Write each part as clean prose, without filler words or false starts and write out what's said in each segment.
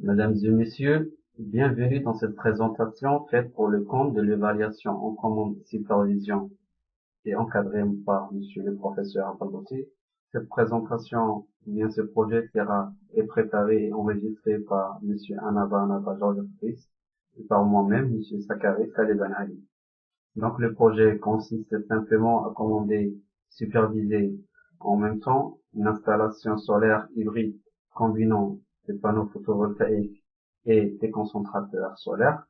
Mesdames et messieurs, bienvenue dans cette présentation faite pour le compte de l'évaluation en commande supervision et encadrée par monsieur le professeur Abadoti. Cette présentation, ce projet est préparé et enregistré par monsieur Anaba Georges Fils et par moi-même, monsieur Sakari Taliban Ali. Donc le projet consiste simplement à commander, superviser en même temps une installation solaire hybride combinant des panneaux photovoltaïques et des concentrateurs solaires.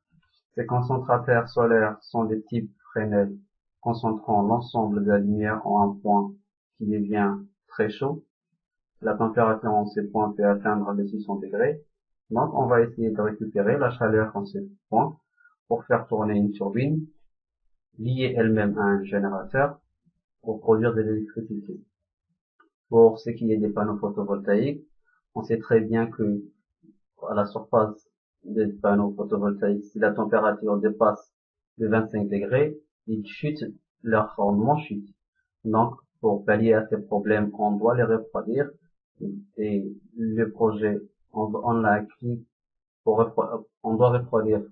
Ces concentrateurs solaires sont des types Fresnel concentrant l'ensemble de la lumière en un point qui devient très chaud. La température en ces points peut atteindre les 600 degrés. Donc on va essayer de récupérer la chaleur en ces points pour faire tourner une turbine liée elle-même à un générateur pour produire de l'électricité. Pour ce qui est des panneaux photovoltaïques, on sait très bien que à la surface des panneaux photovoltaïques, si la température dépasse les 25 degrés, ils chutent, leur rendement chute. Donc, pour pallier à ces problèmes, on doit les refroidir. Et le projet, on l'a écrit on doit refroidir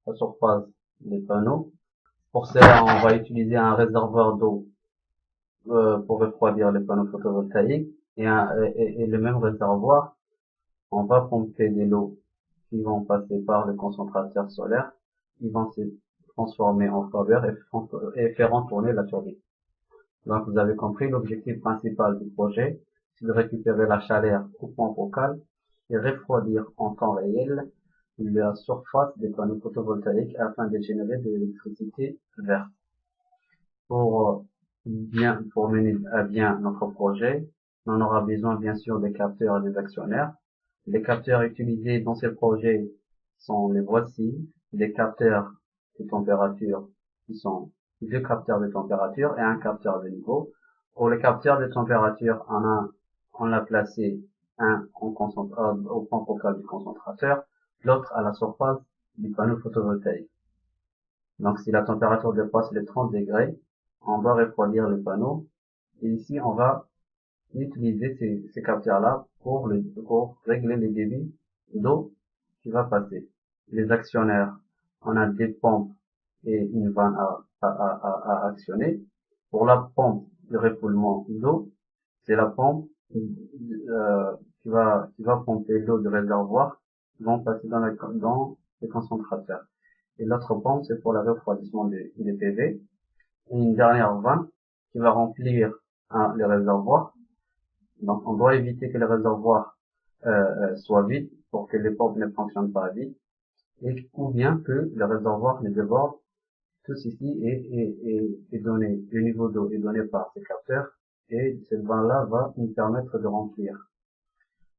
la surface des panneaux. Pour cela, on va utiliser un réservoir d'eau pour refroidir les panneaux photovoltaïques et le même réservoir, on va pomper de l'eau qui vont passer par le concentrateur solaire, qui vont se transformer en chaleur et faire tourner la turbine. Donc vous avez compris, l'objectif principal du projet, c'est de récupérer la chaleur au point focal et refroidir en temps réel la surface des panneaux photovoltaïques afin de générer de l'électricité verte. Pour mener à bien notre projet, on aura besoin bien sûr des capteurs et des actionnaires. Les capteurs utilisés dans ce projet sont les voici, des capteurs de température qui sont 2 capteurs de température et un capteur de niveau. Pour les capteurs de température, on l'a placé un au point focal du concentrateur, l'autre à la surface du panneau photovoltaïque. Donc si la température dépasse les 30 degrés, on doit refroidir le panneau. Et ici, on va utiliser ces capteurs-là pour régler les débits d'eau qui va passer. Les actionnaires, on a des pompes et une vanne à actionner. Pour la pompe de refoulement d'eau, c'est la pompe qui va pomper l'eau du réservoir qui vont passer dans les concentrateurs. Et l'autre pompe, c'est pour le refroidissement des PV. Et une dernière vanne qui va remplir les réservoirs. Donc, on doit éviter que le réservoir soit vide pour que les pompes ne fonctionnent pas vite, ou bien que le réservoir ne déborde. Tout ceci est donné, le niveau d'eau est donné par ces capteurs, et cette vanne-là va nous permettre de remplir.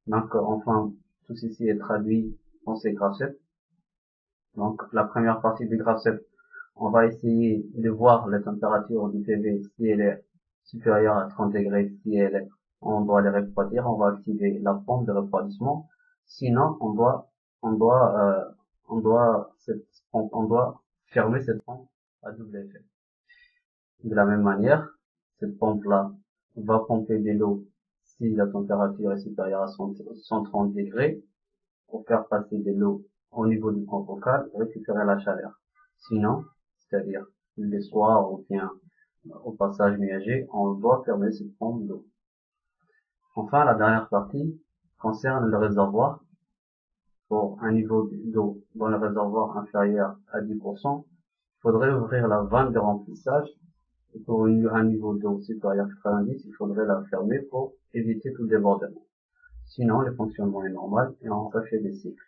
Donc, enfin, tout ceci est traduit dans ces graphes 7. Donc, la première partie du graphe 7, on va essayer de voir la température du PV si elle est supérieure à 30 degrés, on doit les refroidir, on va activer la pompe de refroidissement. Sinon, on doit fermer cette pompe à double effet. De la même manière, cette pompe-là va pomper de l'eau si la température est supérieure à 130 degrés pour faire passer de l'eau au niveau du point focal et récupérer la chaleur. Sinon, c'est-à-dire le soir ou bien au passage nuagé, on doit fermer cette pompe d'eau. Enfin, la dernière partie concerne le réservoir. Pour un niveau d'eau dans le réservoir inférieur à 10%, il faudrait ouvrir la vanne de remplissage. Et pour un niveau d'eau supérieur à 90, il faudrait la fermer pour éviter tout débordement. Sinon, le fonctionnement est normal et on refait des cycles.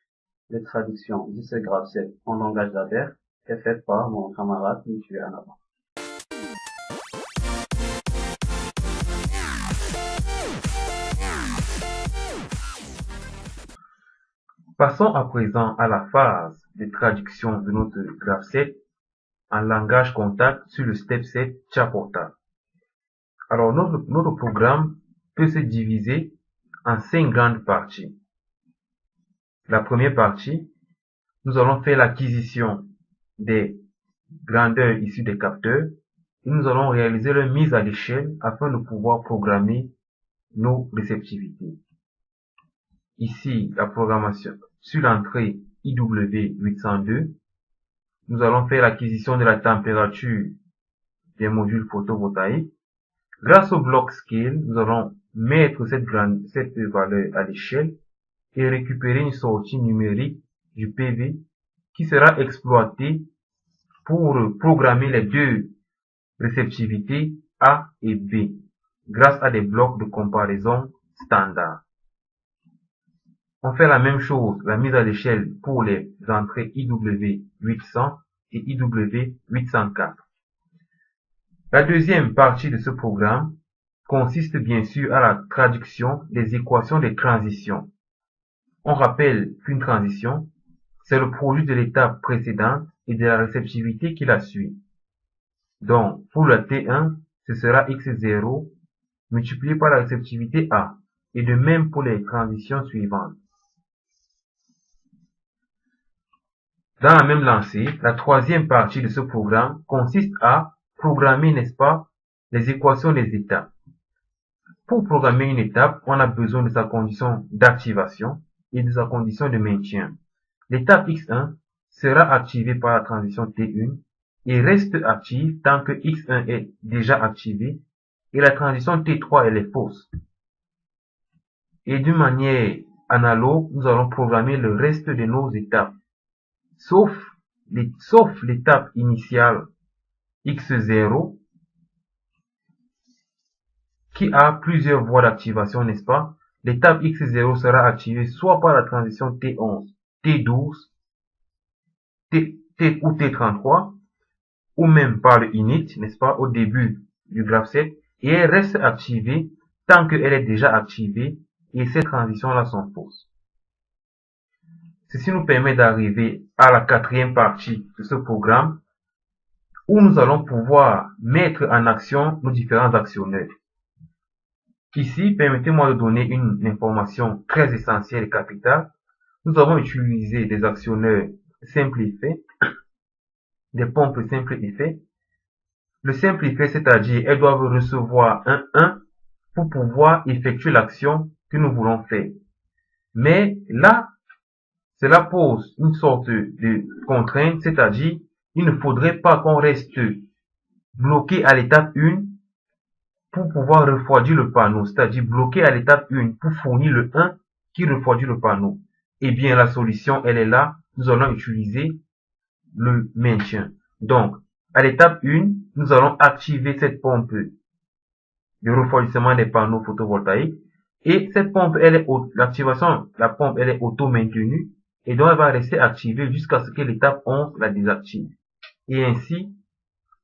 La traduction de ce graphe 7 en langage d'Adair est faite par mon camarade M. Anaba. Passons à présent à la phase de traduction de notre graphe 7 en langage comptable sur le step 7 Chaportal. Alors, notre programme peut se diviser en 5 grandes parties. La première partie, nous allons faire l'acquisition des grandeurs issues des capteurs et nous allons réaliser leur mise à l'échelle afin de pouvoir programmer nos réceptivités. Ici, la programmation sur l'entrée IW802. Nous allons faire l'acquisition de la température des modules photovoltaïques. Grâce au bloc scale, nous allons mettre cette valeur à l'échelle et récupérer une sortie numérique du PV qui sera exploitée pour programmer les deux réceptivités A et B grâce à des blocs de comparaison standard. On fait la même chose, la mise à l'échelle pour les entrées IW800 et IW804. La deuxième partie de ce programme consiste bien sûr à la traduction des équations des transitions. On rappelle qu'une transition, c'est le produit de l'étape précédente et de la réceptivité qui la suit. Donc, pour la T1, ce sera X0 multiplié par la réceptivité A, et de même pour les transitions suivantes. Dans la même lancée, la troisième partie de ce programme consiste à programmer, n'est-ce pas, les équations des étapes. Pour programmer une étape, on a besoin de sa condition d'activation et de sa condition de maintien. L'étape X1 sera activée par la transition T1 et reste active tant que X1 est déjà activé et la transition T3 elle est fausse. Et d'une manière analogue, nous allons programmer le reste de nos étapes, sauf l'étape initiale X0 qui a plusieurs voies d'activation, n'est-ce pas? L'étape X0 sera activée soit par la transition T11, T12, T ou T33, ou même par le init, n'est-ce pas, au début du graphe 7, et elle reste activée tant qu'elle est déjà activée et ces transitions-là sont fausses. Ceci nous permet d'arriver à la quatrième partie de ce programme où nous allons pouvoir mettre en action nos différents actionneurs. Ici, permettez-moi de donner une information très essentielle et capitale. Nous avons utilisé des actionneurs simple effet, des pompes simple effet. Le simple effet, c'est-à-dire, elles doivent recevoir un 1 pour pouvoir effectuer l'action que nous voulons faire. Mais là, cela pose une sorte de contrainte, c'est-à-dire, il ne faudrait pas qu'on reste bloqué à l'étape 1 pour pouvoir refroidir le panneau, c'est-à-dire bloqué à l'étape 1 pour fournir le 1 qui refroidit le panneau. Eh bien, la solution, elle est là. Nous allons utiliser le maintien. Donc, à l'étape 1, nous allons activer cette pompe de refroidissement des panneaux photovoltaïques. Et cette pompe, l'activation, la pompe, elle est auto-maintenue. Et donc, elle va rester activée jusqu'à ce que l'étape 11 la désactive. Et ainsi,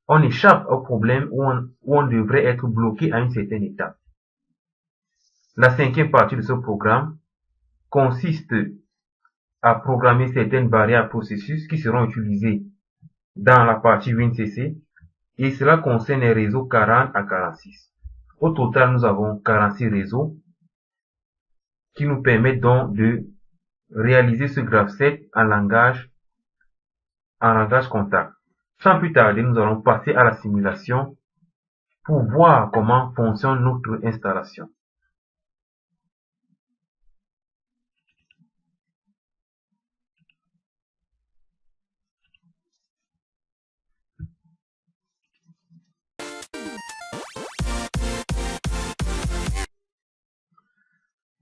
on échappe au problème où on devrait être bloqué à une certaine étape. La cinquième partie de ce programme consiste à programmer certaines variables processus qui seront utilisées dans la partie WinCC et cela concerne les réseaux 40 à 46. Au total, nous avons 46 réseaux qui nous permettent donc de réaliser ce graphe 7 en langage contact. Sans plus tarder, nous allons passer à la simulation pour voir comment fonctionne notre installation.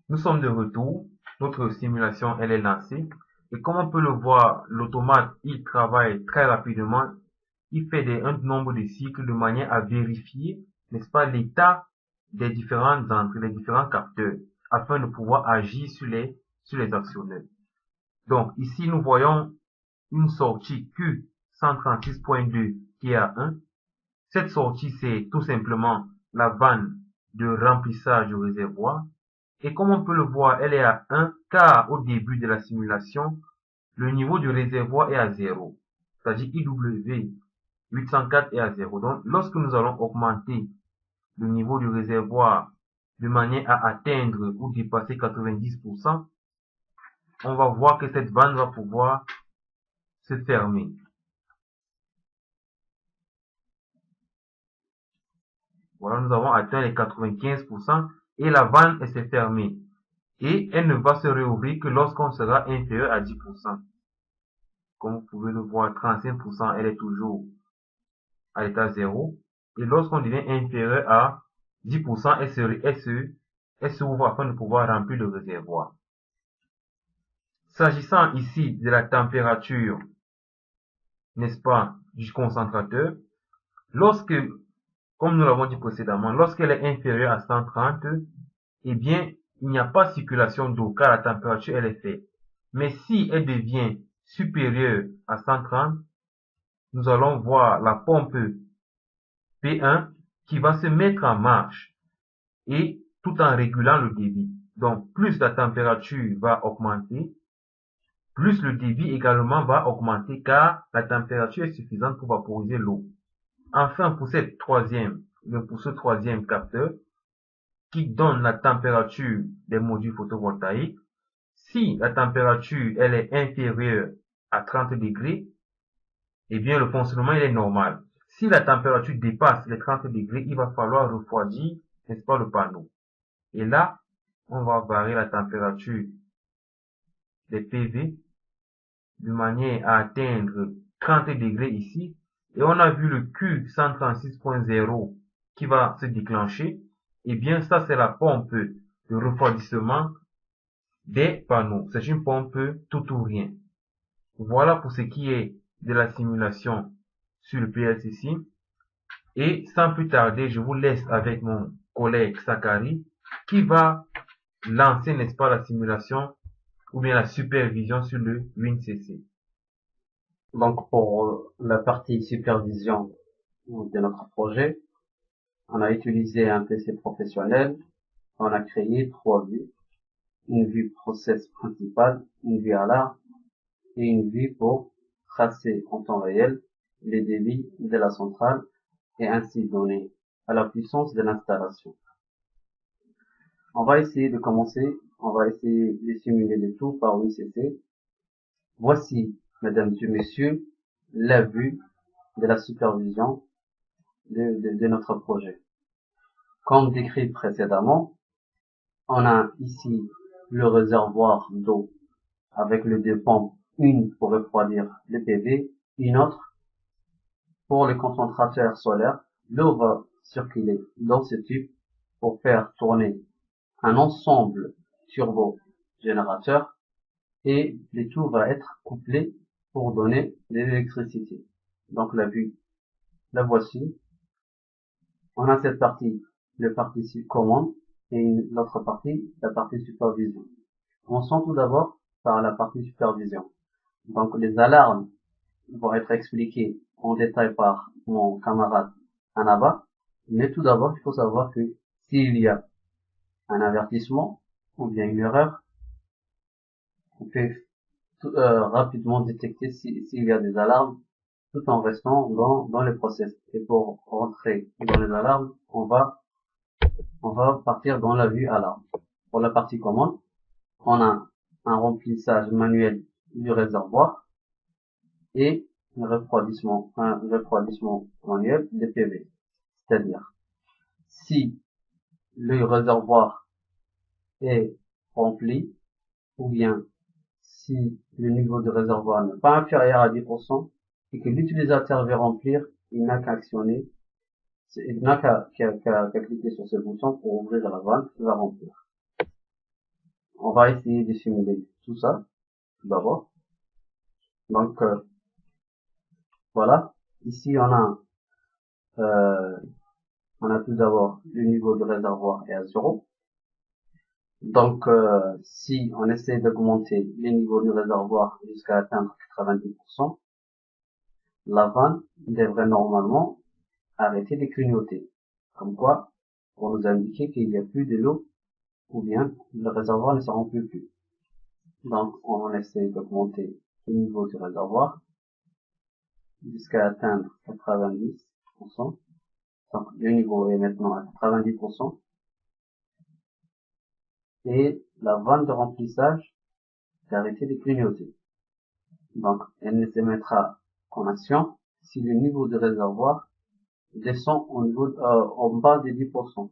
Nous sommes de retour. Notre simulation, elle est lancée. Et comme on peut le voir, l'automate, il travaille très rapidement. Il fait un nombre de cycles de manière à vérifier, n'est-ce pas, l'état des différentes entrées, des différents capteurs, afin de pouvoir agir sur les actionneurs. Donc, ici, nous voyons une sortie Q136.2 qui est à 1. Cette sortie, c'est tout simplement la vanne de remplissage du réservoir. Et comme on peut le voir, elle est à 1 car au début de la simulation, le niveau du réservoir est à 0. C'est-à-dire IW804 est à 0. Donc, lorsque nous allons augmenter le niveau du réservoir de manière à atteindre ou dépasser 90%, on va voir que cette vanne va pouvoir se fermer. Voilà, nous avons atteint les 95% et la vanne s'est fermée. et elle ne va se réouvrir que lorsqu'on sera inférieur à 10%. Comme vous pouvez le voir, 35%, elle est toujours à l'état 0. Et lorsqu'on devient inférieur à 10%, elle se ouvre afin de pouvoir remplir le réservoir. S'agissant ici de la température, n'est-ce pas, du concentrateur, lorsque, comme nous l'avons dit précédemment, lorsqu'elle est inférieure à 130, eh bien, il n'y a pas circulation d'eau car la température elle est faible. Mais si elle devient supérieure à 130, nous allons voir la pompe P1 qui va se mettre en marche et tout en régulant le débit. Donc, plus la température va augmenter, plus le débit également va augmenter car la température est suffisante pour vaporiser l'eau. Enfin, pour ce troisième capteur qui donne la température des modules photovoltaïques, si la température elle est inférieure à 30 degrés, eh bien le fonctionnement il est normal. Si la température dépasse les 30 degrés, il va falloir refroidir, n'est-ce pas, le panneau. Et là, on va varier la température des PV de manière à atteindre 30 degrés ici. Et on a vu le Q136.0 qui va se déclencher. Et bien ça, c'est la pompe de refroidissement des panneaux. C'est une pompe tout ou rien. Voilà pour ce qui est de la simulation sur le PLCC. Et sans plus tarder, je vous laisse avec mon collègue Sakari qui va lancer, n'est-ce pas, la simulation ou bien la supervision sur le WinCC. Donc pour la partie supervision de notre projet, on a utilisé un PC professionnel. On a créé 3 vues. Une vue process principale, une vue alarme et une vue pour tracer en temps réel les débits de la centrale et ainsi donner à la puissance de l'installation. On va essayer de commencer, on va essayer de simuler le tout par WinCC. Voici, mesdames et messieurs, la vue de la supervision de notre projet. Comme décrit précédemment, on a ici le réservoir d'eau avec les deux pompes, une pour refroidir le PV, une autre pour le concentrateur solaire. L'eau va circuler dans ce tube pour faire tourner un ensemble turbo-générateur et le tout va être couplé pour donner de l'électricité. Donc la voici. On a cette partie, le partie commande et l'autre partie, la partie supervision. Commençons tout d'abord par la partie supervision. Donc les alarmes vont être expliquées en détail par mon camarade Anaba. Mais tout d'abord, il faut savoir que s'il y a un avertissement ou bien une erreur, on peut rapidement détecter s'il y a des alarmes tout en restant dans le process. Et pour rentrer dans les alarmes, on va partir dans la vue alarme. Pour la partie commande, on a un remplissage manuel du réservoir et un refroidissement manuel des PV. C'est-à-dire, si le réservoir est rempli, ou bien si le niveau du réservoir n'est pas inférieur à 10% et que l'utilisateur veut remplir, il n'a qu'à actionner, il n'a qu'à cliquer sur ce bouton pour ouvrir la vanne, il va remplir. On va essayer de simuler tout ça, tout d'abord. Donc, voilà. Ici, on a tout d'abord le niveau du réservoir est à 0. Donc, si on essaie d'augmenter les niveaux du réservoir jusqu'à atteindre 90%, la vanne devrait normalement arrêter de clignoter. Comme quoi, pour nous indiquer qu'il n'y a plus de l'eau, ou bien le réservoir ne se remplit plus. Donc, on essaie d'augmenter le niveau du réservoir jusqu'à atteindre 90%. Donc, le niveau est maintenant à 90%. Et la vanne de remplissage s'est arrêtée de clignoter. Donc, elle ne se mettra en action si le niveau de réservoir descend en bas de 10%.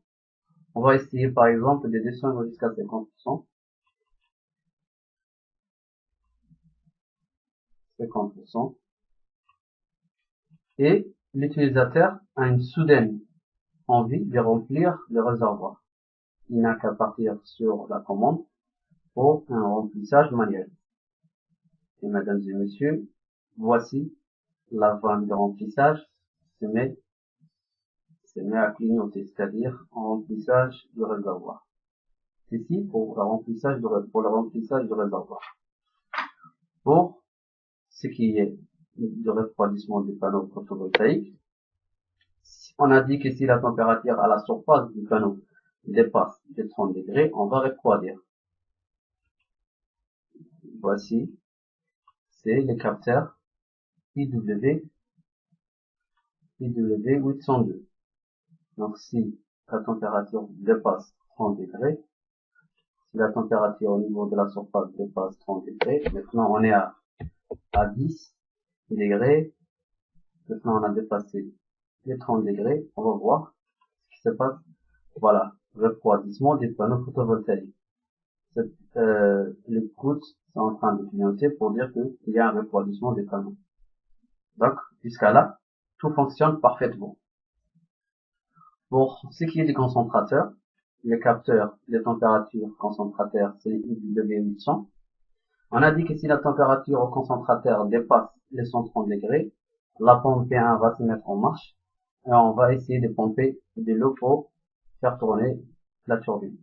On va essayer par exemple de descendre jusqu'à 50%. 50%. Et l'utilisateur a une soudaine envie de remplir le réservoir. Il n'a qu'à partir sur la commande pour un remplissage manuel. Et mesdames et messieurs, voici la vanne de remplissage se met à clignoter, c'est-à-dire en remplissage du réservoir. Ceci pour le remplissage du réservoir. Pour ce qui est du refroidissement du panneau photovoltaïque, on a dit que si la température à la surface du panneau dépasse les 30 degrés, on va refroidir. Voici, c'est le capteur IW802. Donc si la température dépasse 30 degrés, si la température au niveau de la surface dépasse 30 degrés, maintenant on est à 10 degrés, maintenant on a dépassé les 30 degrés, on va voir ce qui se passe. Voilà, refroidissement des panneaux photovoltaïques. Les gouttes sont en train de clignoter pour dire qu'il y a un refroidissement des panneaux. Donc, jusqu'à là, tout fonctionne parfaitement. Pour ce qui est du concentrateur, le capteur de température concentrateur, c'est IW800. On a dit que si la température au concentrateur dépasse les 130 degrés, la pompe P1 va se mettre en marche et on va essayer de pomper de l'eau pour faire tourner la turbine.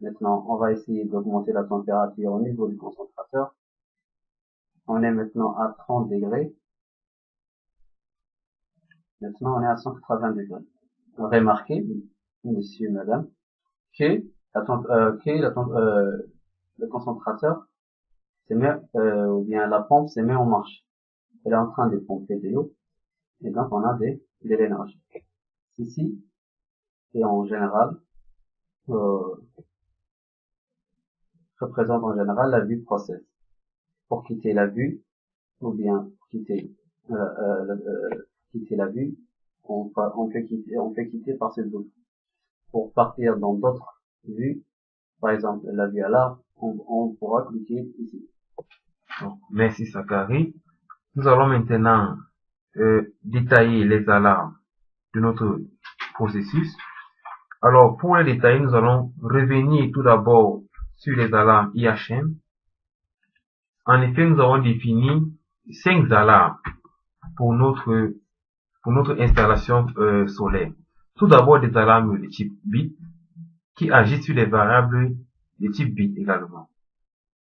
Maintenant, on va essayer d'augmenter la température au niveau du concentrateur. On est maintenant à 30 degrés. Maintenant, on est à 180 degrés. Remarquez, monsieur, madame, que le concentrateur se met, ou bien la pompe se met en marche. Elle est en train de pomper de l'eau. Et donc, on a de l'énergie. Ceci est en général, représente en général la vue process. Pour quitter la vue, ou bien quitter la vue, on peut quitter par cette boucle. Pour partir dans d'autres vues, par exemple la vue à l'arbre, on pourra cliquer ici. Donc, merci Sakari. Nous allons maintenant détailler les alarmes de notre processus. Alors, pour les détailler, nous allons revenir tout d'abord sur les alarmes IHM. En effet, nous avons défini 5 alarmes pour notre installation solaire. Tout d'abord, des alarmes de type bit qui agissent sur les variables de type bit également.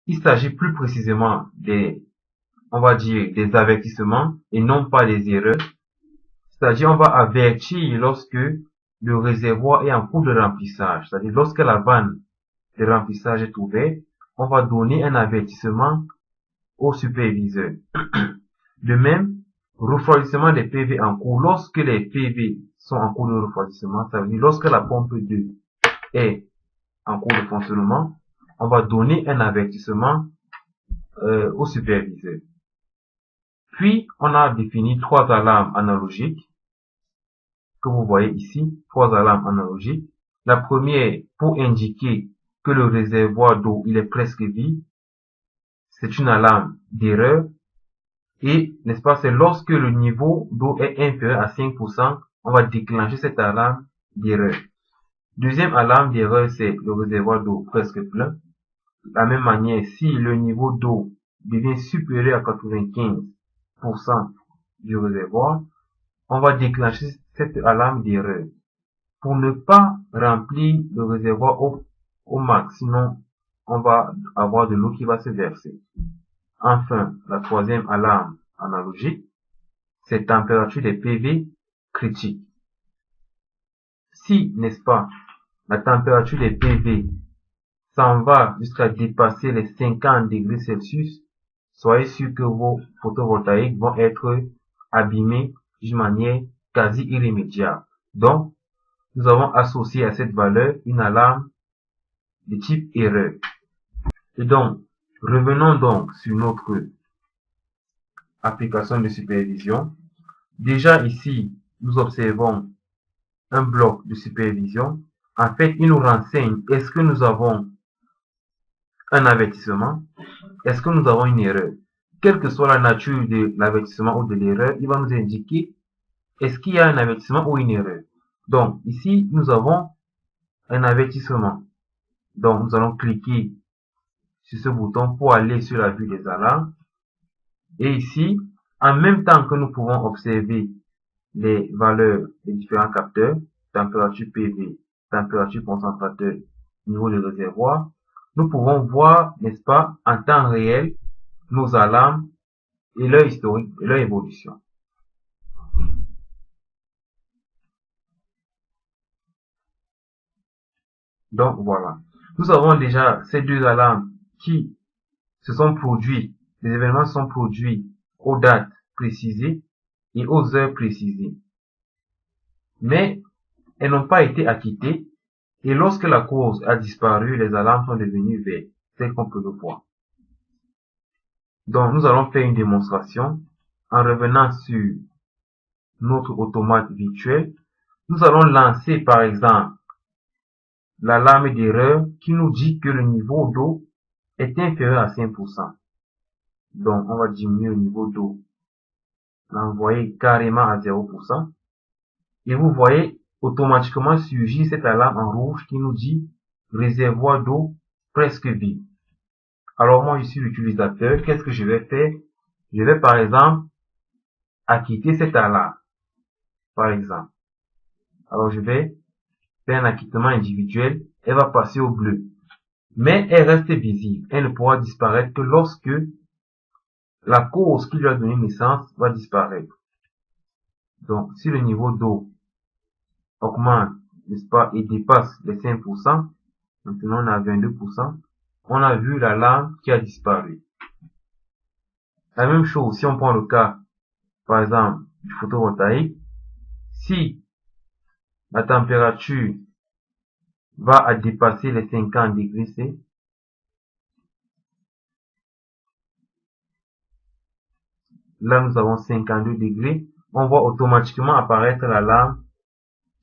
Il s'agit plus précisément on va dire, des avertissements et non pas des erreurs. C'est-à-dire, on va avertir lorsque le réservoir est en cours de remplissage. C'est-à-dire, lorsque la vanne de remplissage est ouverte, on va donner un avertissement au superviseur. De même, refroidissement des PV en cours. Lorsque les PV sont en cours de refroidissement, ça veut dire lorsque la pompe 2 est en cours de fonctionnement, on va donner un avertissement au superviseur. Puis, on a défini 3 alarmes analogiques que vous voyez ici, 3 alarmes analogiques. La première, pour indiquer que le réservoir d'eau il est presque vide, c'est une alarme d'erreur. Et, n'est-ce pas, c'est lorsque le niveau d'eau est inférieur à 5%, on va déclencher cette alarme d'erreur. Deuxième alarme d'erreur, c'est le réservoir d'eau presque plein. De la même manière, si le niveau d'eau devient supérieur à 95% du réservoir, on va déclencher cette alarme d'erreur pour ne pas remplir le réservoir au max, sinon on va avoir de l'eau qui va se verser. Enfin, la troisième alarme analogique, c'est température des PV critique. Si, n'est-ce pas, la température des PV s'en va jusqu'à dépasser les 50 degrés Celsius, soyez sûr que vos photovoltaïques vont être abîmés d'une manière quasi irrémédiable. Donc, nous avons associé à cette valeur une alarme de type erreur. Et donc, revenons donc sur notre application de supervision. Déjà ici, nous observons un bloc de supervision. En fait, il nous renseigne est-ce que nous avons un avertissement, est-ce que nous avons une erreur. quelle que soit la nature de l'avertissement ou de l'erreur, il va nous indiquer est-ce qu'il y a un avertissement ou une erreur. Donc, ici, nous avons un avertissement. Donc, nous allons cliquer sur ce bouton pour aller sur la vue des alarmes. Et ici, en même temps que nous pouvons observer les valeurs des différents capteurs, température PV, température concentrateur, niveau de réservoir, nous pouvons voir, n'est-ce pas, en temps réel, nos alarmes et leur historique et leur évolution. Donc voilà. Nous avons déjà ces deux alarmes qui se sont produits, les événements sont produits aux dates précisées et aux heures précisées. Mais elles n'ont pas été acquittées et lorsque la cause a disparu, les alarmes sont devenues vertes, tel qu'on peut le voir. Donc nous allons faire une démonstration en revenant sur notre automate virtuel. Nous allons lancer par exemple l'alarme d'erreur qui nous dit que le niveau d'eau est inférieur à 5%. Donc on va diminuer le niveau d'eau, l'envoyer carrément à 0%. Et vous voyez automatiquement surgir cette alarme en rouge qui nous dit réservoir d'eau presque vide. Alors moi je suis l'utilisateur, qu'est-ce que je vais faire? Je vais par exemple acquitter cette alarme. Par exemple. Alors je vais faire un acquittement individuel, elle va passer au bleu. Mais elle reste visible, elle ne pourra disparaître que lorsque la cause qui lui a donné naissance va disparaître. Donc si le niveau d'eau augmente, n'est-ce pas, et dépasse les 5%, maintenant on est à 22%, on a vu l'alarme qui a disparu. La même chose, si on prend le cas, par exemple, du photovoltaïque, si la température va à dépasser les 50 degrés C, là nous avons 52 degrés, on voit automatiquement apparaître l'alarme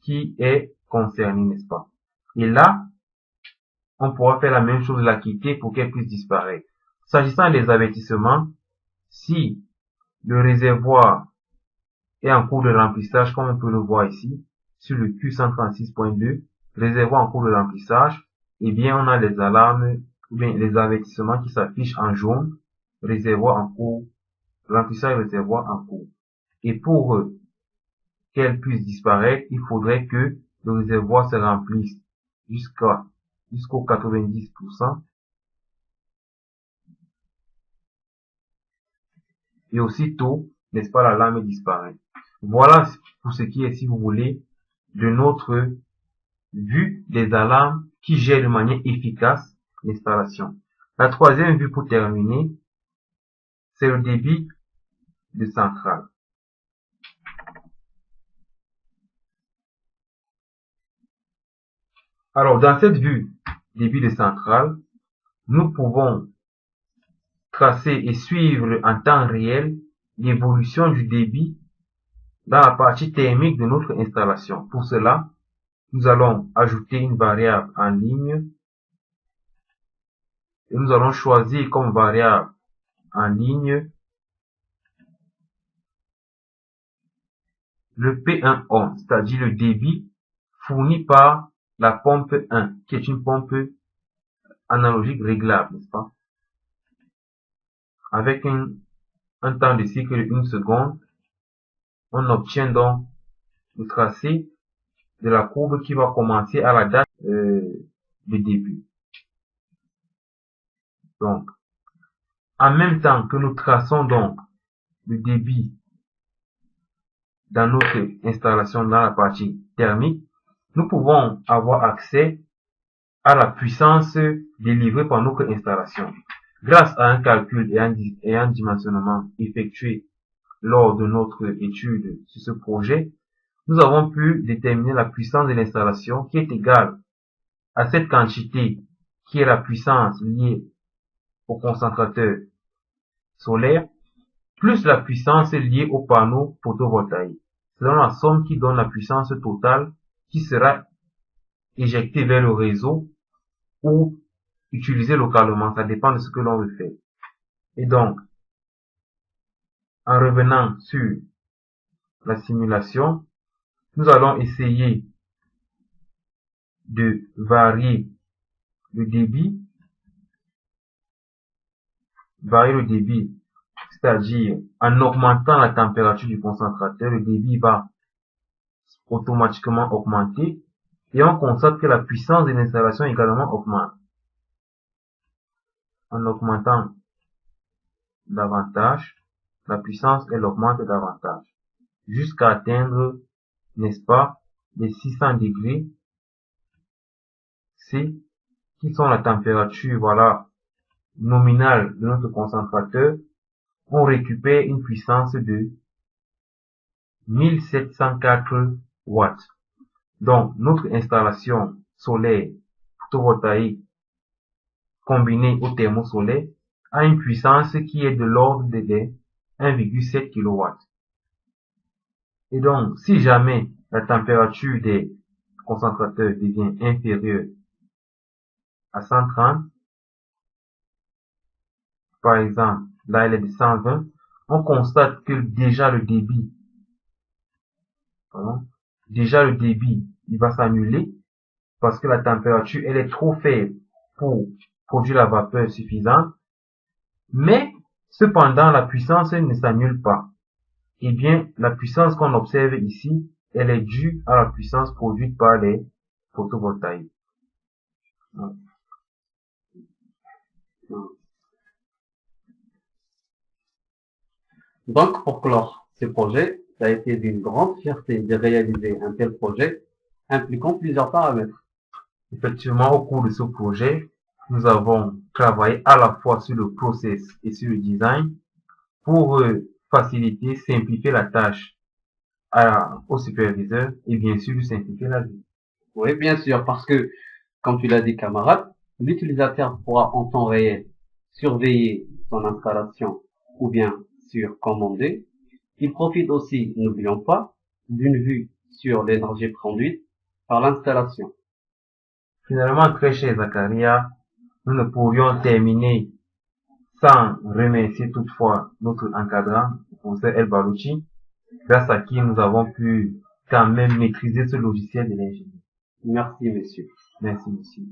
qui est concernée, n'est-ce pas? Et là, on pourra faire la même chose, la quitter pour qu'elle puisse disparaître. S'agissant des avertissements, si le réservoir est en cours de remplissage, comme on peut le voir ici, sur le Q136.2, réservoir en cours de remplissage, eh bien, on a les alarmes, ou bien les avertissements qui s'affichent en jaune, réservoir en cours, remplissage réservoir en cours. Et pour qu'elle puisse disparaître, il faudrait que le réservoir se remplisse jusqu'au 90%. Et aussitôt, n'est-ce pas, l'alarme disparaît. Voilà pour ce qui est, si vous voulez, de notre vue des alarmes qui gèrent de manière efficace l'installation. La troisième vue pour terminer, c'est le débit de centrale. Alors, dans cette vue débit de centrale, nous pouvons tracer et suivre en temps réel l'évolution du débit dans la partie thermique de notre installation. Pour cela, nous allons ajouter une variable en ligne et nous allons choisir comme variable en ligne le P1 ohm, c'est-à-dire le débit fourni par la pompe 1, qui est une pompe analogique réglable, n'est-ce pas? Avec un temps de cycle de 1 seconde, on obtient donc le tracé de la courbe qui va commencer à la date de début. Donc, en même temps que nous traçons donc le débit dans notre installation dans la partie thermique, nous pouvons avoir accès à la puissance délivrée par notre installation. Grâce à un calcul et un dimensionnement effectué lors de notre étude sur ce projet, nous avons pu déterminer la puissance de l'installation qui est égale à cette quantité qui est la puissance liée au concentrateur solaire plus la puissance liée au panneau photovoltaïque. C'est la somme qui donne la puissance totale qui sera éjectée vers le réseau ou utilisée localement. Ça dépend de ce que l'on veut faire. Et donc, En revenant sur la simulation, nous allons essayer de varier le débit, c'est-à-dire en augmentant la température du concentrateur, le débit va automatiquement augmenter et on constate que la puissance de l'installation également augmente. En augmentant davantage, la puissance elle augmente davantage jusqu'à atteindre, n'est-ce pas, les 600 degrés C qui sont la température, voilà, nominale de notre concentrateur. On récupère une puissance de 1704 watts. Donc, notre installation solaire photovoltaïque combinée au thermosolaire a une puissance qui est de l'ordre de 1,7 kW. Et donc, si jamais la température des concentrateurs devient inférieure à 130, par exemple, là elle est de 120, on constate que déjà le débit, il va s'annuler parce que la température, elle est trop faible pour produire la vapeur suffisante. Mais, cependant, la puissance ne s'annule pas. Eh bien, la puissance qu'on observe ici, elle est due à la puissance produite par les photovoltaïques. Donc, pour clore ce projet, ça a été d'une grande fierté de réaliser un tel projet impliquant plusieurs paramètres. Effectivement, au cours de ce projet, nous avons travaillé à la fois sur le process et sur le design pour faciliter, simplifier la tâche au superviseur et bien sûr simplifier la vie. Oui, bien sûr, parce que, comme tu l'as dit, camarade, l'utilisateur pourra en temps réel surveiller son installation ou bien surcommander. Il profite aussi, n'oublions pas, d'une vue sur l'énergie produite par l'installation. Finalement, très cher Zakaria, nous ne pourrions terminer sans remercier toutefois notre encadrant, le professeur El Balouchi, grâce à qui nous avons pu quand même maîtriser ce logiciel de l'ingénierie. Merci, messieurs. Merci, monsieur.